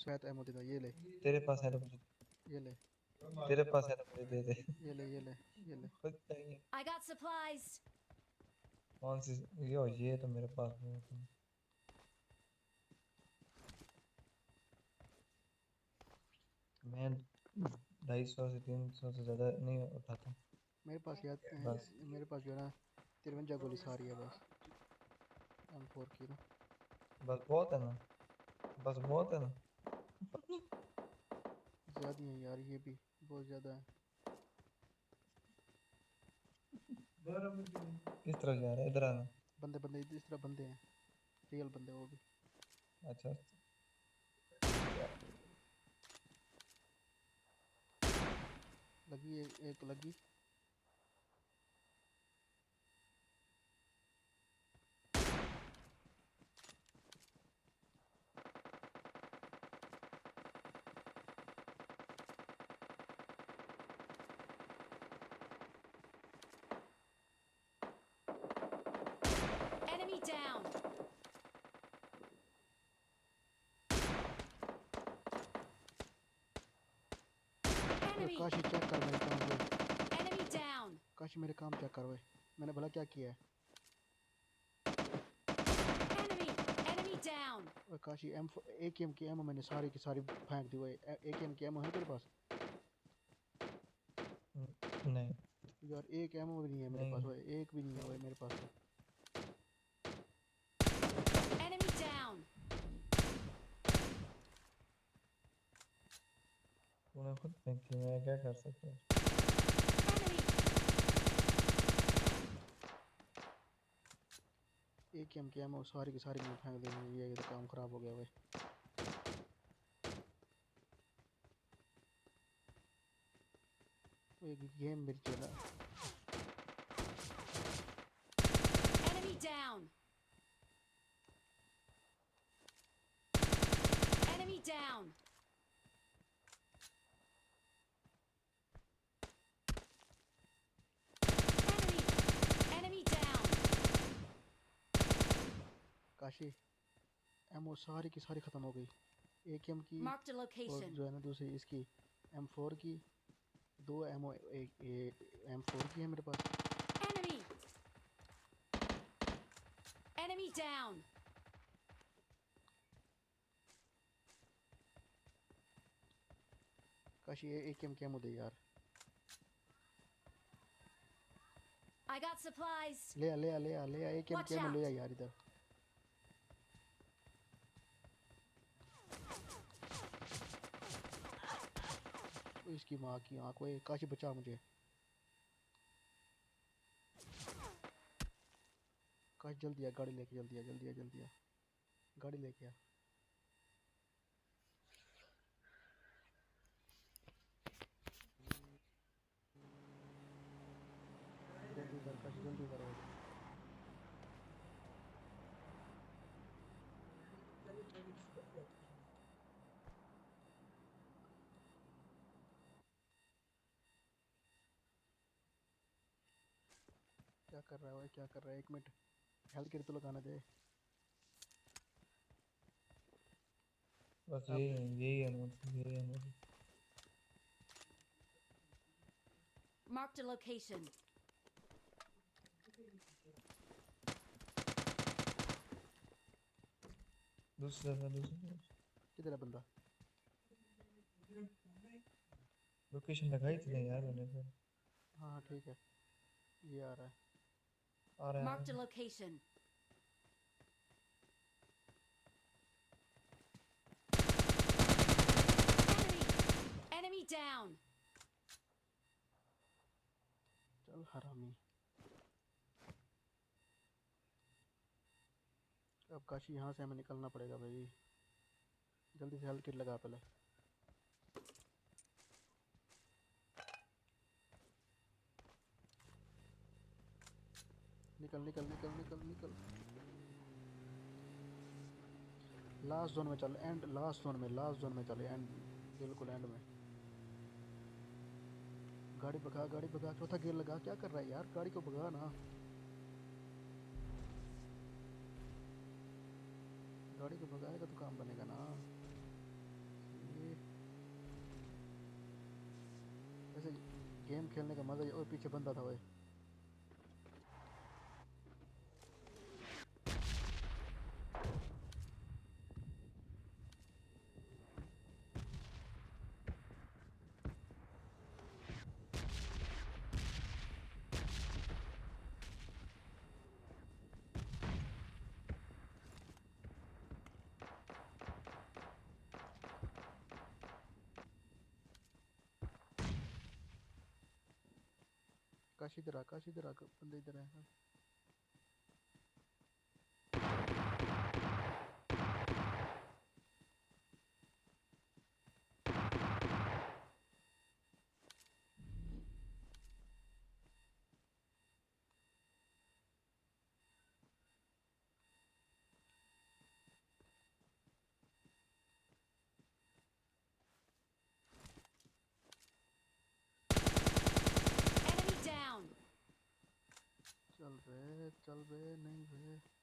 शायद एमो दे दो, ये ले। तेरे पास है तो मुझे, ये ले तेरे पास है तो मुझे दे दे। ये ले ये ले ये ले। खुद चाहिए। I got supplies. कौन सी? ये तो मेरे पास नहीं है। मैं 250 से 300 से ज्यादा नहीं उठाता। मेरे पास याद बस मेरे पास जो है ना 53 गोली सारी है बस, M4 की ना। बस बहुत है ना, बस बहुत है ना। ज़्यादा ही है यार, ये भी बहुत ज़्यादा है। किस तरफ जा रहा है? इधर आना। बंदे बंदे इस तरह बंदे हैं, रियल बंदे वो भी। अच्छा लगी एक लगी। Enemy down. Enemy. Kashi check कर मेरे काम को। Enemy down. काशी मेरे काम चेक कर भाई, मैंने भला क्या किया है। Enemy. Enemy down. ओए काशी एम AKM की एमओ मैंने सारी की सारी फेंक दी। भाई AKM की एमओ है तेरे पास? नहीं यार एक एमओ भी नहीं है मेरे पास नहीं। भाई, एक भी नहीं है भाई मेरे पास तो। Enemy down. तूने खुद फेंकी, मैं क्या कर सकता हूँ? Enemy. AKM की एमओ सारी की सारी मैंने फेंक दी। ये तो काम खराब हो गया भाई। एक गेम मेरी चला। Enemy down. Enemy down. Enemy. Enemy down. Kashi ammo सारी की सारी ख़त्म हो गई, AKM की Marked a और location. जो है ना दूसरी इसकी M4 की। दो एमओ एक M4 की है मेरे पास। Enemy. Enemy down. काशी ये AKM की एमओ दे यार। I got supplies. ले आ ले आ ले आ ले आ AKM की Watch एमओ ले आ out. यार इधर। ओ इसकी माँ की आँख। ओए काशी बचा मुझे। काश जल्दी आ, गाड़ी लेके जल्दी आ जल्दी आ जल्दी आ, गाड़ी लेके आ। जल्दी कर काश जल्दी करो। क्या कर रहा है भाई, क्या कर रहा है? 1 मिनट हेल्थ किट तो लगाना दे। बस अब यही है मुझे, यही है मुझे। Marked a location. दूसरा था, दूसरा किधर है बंदा? लोकेशन लगाई थी ना यार मैंने फिर। हाँ हाँ ठीक है, ये आ रहा है। आ रहा Marked a है। location. Enemy. Enemy down. चल हरामी। अब काशी यहाँ से हमें निकलना पड़ेगा भाई। जल्दी से हेल्थ किट लगा पहले। निकल निकल निकल निकल निकल। लास्ट जोन में चल, एंड लास्ट जोन में, लास्ट जोन में चले, एंड बिल्कुल एंड में। गाड़ी भगा, चौथा गियर लगा। क्या कर रहा है यार, गाड़ी को भगा ना। गाड़ी को भगाएगा तो काम बनेगा ना। से गेम खेलने का मजा ही। और पीछे बंदा था ओए। आकाश इधर आ, बंदे इधर है। Enemy down. चल बे नहीं बे।